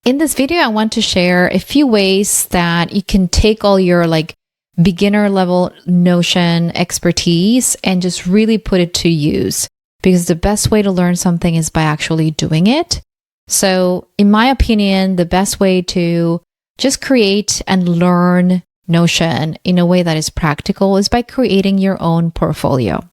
In this video, I want to share a few ways that you can take all your beginner level Notion expertise and just really put it to use, because the best way to learn something is by actually doing it. So in my opinion, the best way to just create and learn Notion in a way that is practical is by creating your own portfolio.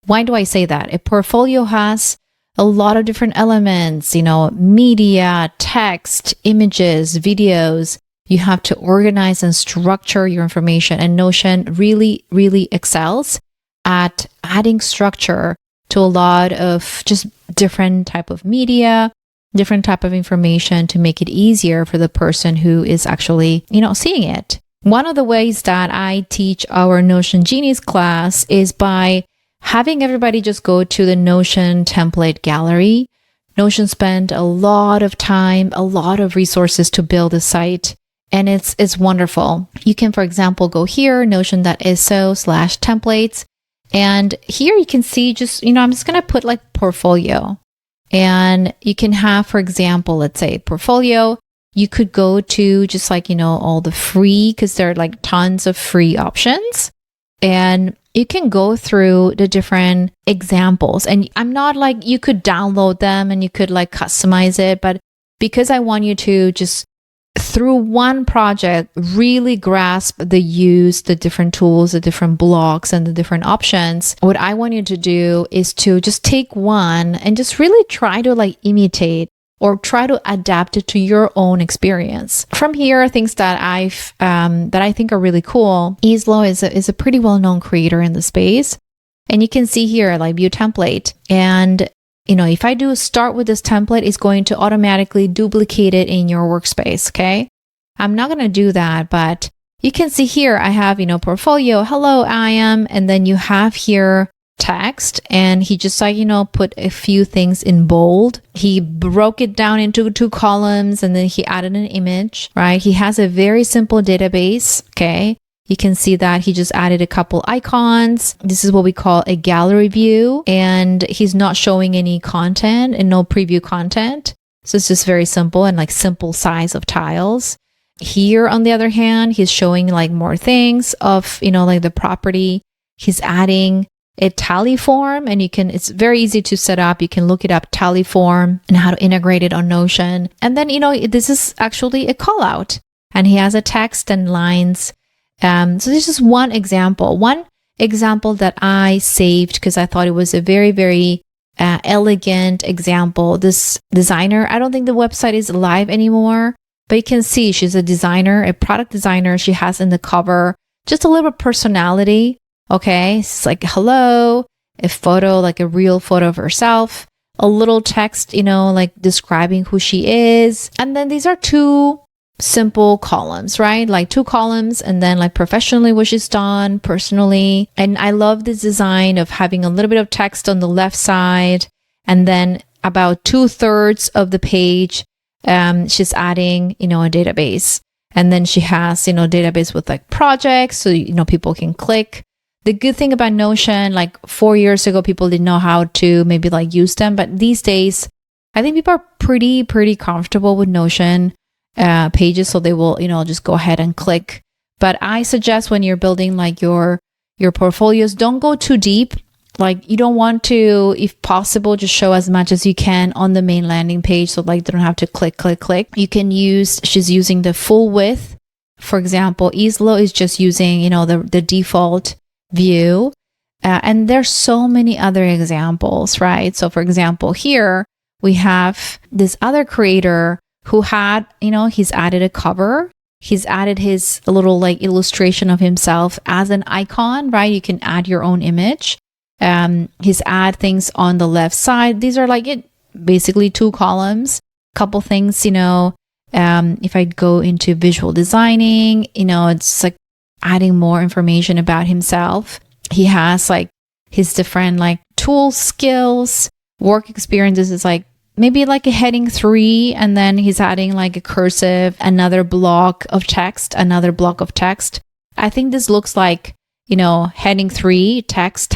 Why do I say that? A portfolio has a lot of different elements, media, text, images, videos. You have to organize and structure your information. And Notion really, really excels at adding structure to a lot of just different type of media, different type of information to make it easier for the person who is actually, seeing it. One of the ways that I teach our Notion Genies class is by having everybody just go to the Notion template gallery. Notion spent a lot of time, a lot of resources to build a site, and it's wonderful. You can, for example, go here, notion.so/templates, and here you can see just, I'm just going to put portfolio, and you can have, for example, let's say portfolio. You could go to just all the free, because there are tons of free options, and you can go through the different examples. And I'm not you could download them and you could customize it, but because I want you to just through one project really grasp the different tools, the different blocks, and the different options, what I want you to do is to just take one and just really try to imitate or try to adapt it to your own experience. From here, things that I think are really cool. Islo is a pretty well-known creator in the space. And you can see here, view template. And, if I do start with this template, it's going to automatically duplicate it in your workspace, okay? I'm not going to do that, but you can see here, I have, portfolio, hello, I am, and then you have here text, and he just put a few things in bold. He broke it down into 2 columns, and then he added an image, right? He has a very simple database, okay? You can see that he just added a couple icons. This is what we call a gallery view, and he's not showing any content and no preview content. So it's just very simple and simple size of tiles. Here, on the other hand, he's showing more things of, the property. He's adding a tally form, and it's very easy to set up. You can look it up, tally form, and how to integrate it on Notion. And then, this is actually a call out, and he has a text and lines. So this is one example that I saved because I thought it was a very, very elegant example. This designer, I don't think the website is live anymore, but you can see she's a designer, a product designer. She has in the cover just a little personality. Okay, it's hello, a photo, a real photo of herself, a little text, describing who she is. And then these are 2 simple columns, right? 2 columns, and then professionally what she's done, personally. And I love this design of having a little bit of text on the left side, and then about 2/3 of the page, she's adding, a database. And then she has, database with projects, so, people can click. The good thing about Notion, 4 years ago, people didn't know how to maybe use them. But these days, I think people are pretty comfortable with Notion pages. So they will, just go ahead and click. But I suggest when you're building your portfolios, don't go too deep. You don't want to, if possible, just show as much as you can on the main landing page. So they don't have to click. You can she's using the full width. For example, Islo is just using, the default view, and there's so many other examples, right? So for example, here we have this other creator who had, he's added a cover, he's added his little illustration of himself as an icon, right? You can add your own image. He's add things on the left side. These are basically 2 columns, couple things, if I go into visual designing, it's adding more information about himself. He has his different tool skills, work experiences is maybe a heading 3, and then he's adding a cursive, another block of text. I think this looks heading 3, text.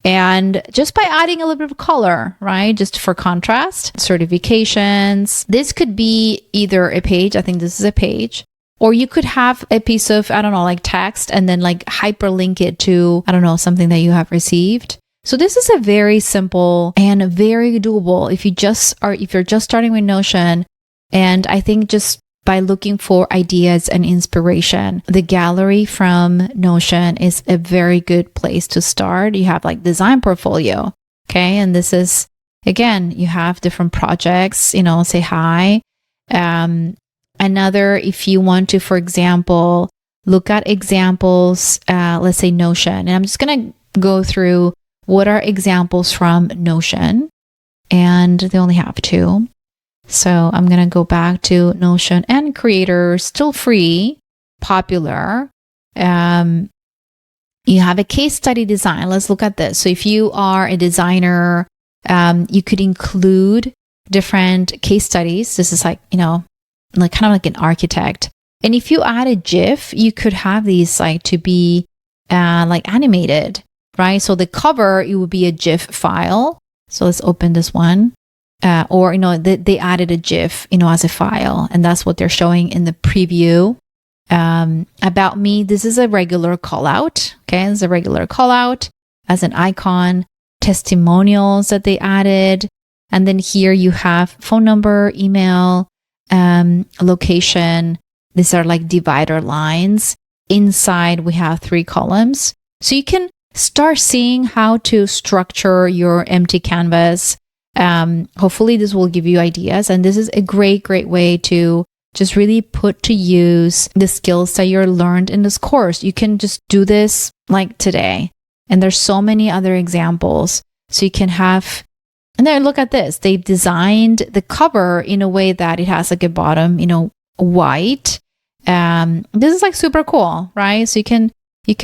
And just by adding a little bit of color, right? Just for contrast, certifications. This could be either a page. I think this is a page. Or you could have a piece of, I don't know, like text and then like hyperlink it to, I don't know, something that you have received. So this is a very simple and very doable if you're just starting with Notion. And I think just by looking for ideas and inspiration, the gallery from Notion is a very good place to start. You have like design portfolio. Okay. And this is, again, you have different projects, say hi. Another, if you want to, for example, look at examples, let's say Notion. And I'm just going to go through what are examples from Notion. And they only have 2. So I'm going to go back to Notion and creators, still free, popular. You have a case study design. Let's look at this. So if you are a designer, you could include different case studies. This is like, like kind of like an architect. And if you add a GIF, you could have these like to be like animated, right? So the cover, it would be a GIF file. So let's open this one. Or, they added a GIF, as a file, and that's what they're showing in the preview. About me, this is a regular call out. Okay. It's a regular call out as an icon, testimonials that they added. And then here you have phone number, email, location. These are like divider lines. Inside, we have 3 columns. So you can start seeing how to structure your empty canvas. Hopefully this will give you ideas. And this is a great way to just really put to use the skills that you're learned in this course. You can just do this like today. And there's so many other examples. So you can have, and then look at this. They've designed the cover in a way that it has like a bottom, white. This is like super cool, right? So you can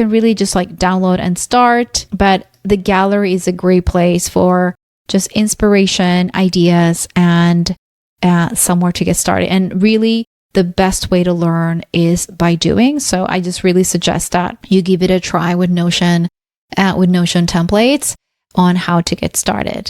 really just like download and start, but the gallery is a great place for just inspiration, ideas, and somewhere to get started. And really, the best way to learn is by doing. So I just really suggest that you give it a try with Notion templates on how to get started.